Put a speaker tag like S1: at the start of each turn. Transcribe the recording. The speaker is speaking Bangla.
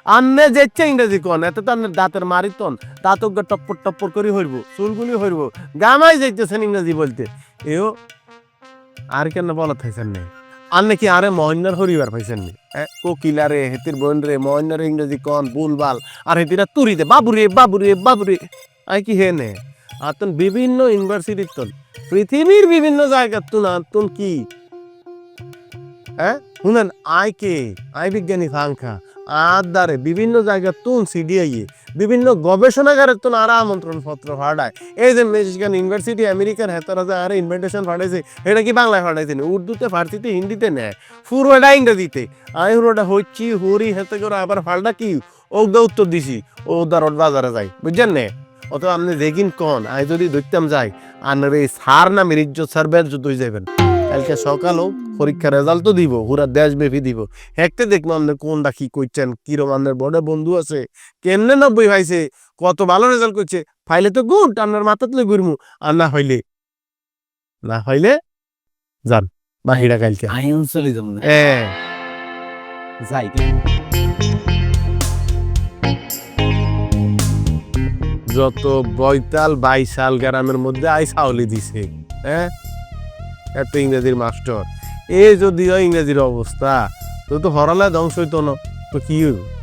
S1: আন্নে যেচ্ছে ইংরেজি কোন এত তো আন্নের দাঁতের মারিতন দাঁত টপ্পর টপ্পর করে হইব চুলগুলি হইব গামাই যাইতেছেন ইংরেজি বলতে এও আর কেন বলা থাইছেন নেই আর নাকি আরে মহন্যার হরিবার পাইছেন নি কোকিলারে হেতির বোন রে মহন্যার ইংরেজি কন বুলবাল আর হেতিরা তুরিতে বাবুরে বাবুরে বাবুরে আই কি হে নে আতন বিভিন্ন ইউনিভার্সিটির তন পৃথিবীর বিভিন্ন জায়গার তুন আতন কি শুনেন আই বিজ্ঞানী সংখ্যা আদারে বিভিন্ন জায়গার তুন সিডিআইয়ে বিভিন্ন গবেষণাগারের তুন আরা আমন্ত্রণ পত্র ফাড়ায় এই যে মিশিগান ইউনিভার্সিটি আমেরিকার হেতারা যে আরে ইনভিটেশন ফাড়াইছে এটা কি বাংলায় ফাড়াইছে না উর্দুতে ফার্সিতে হিন্দিতে নেয় পুরোটা ইংরেজিতে আমি পুরোটা হচ্ছি হরি হেতে করে আবার ফালটা কি ওগদা উত্তর দিছি ও দারট বাজারে যাই বুঝছেন নে অত আপনি দেখিন কন আমি যদি দেখতাম যাই আর এই সার নামের ইজ্জত স্যার বের যুদ্ধ হয়ে যাবেন কালকে সকালও পরীক্ষার রেজাল্ট তো দিব পুরা দেশব্যাপী দিব হেঁটে দেখবো আপনার কোনটা কি করছেন কিরম আপনার বড় বন্ধু আছে কেমনে 90 পাইছে কত ভালো রেজাল্ট করছে ফাইলে তো গুড আপনার মাথাতে ঘুরমু আর না হইলে যান বাহিরা কালকে
S2: যাই
S1: যত বৈতাল বাইশাল গ্রামের মধ্যে আই ছাউলি দিছে এত ইংরেজির মাস্টার এ যদিও ইংরেজির অবস্থা তো হরালে ধ্বংস হইতো না তো কি হইব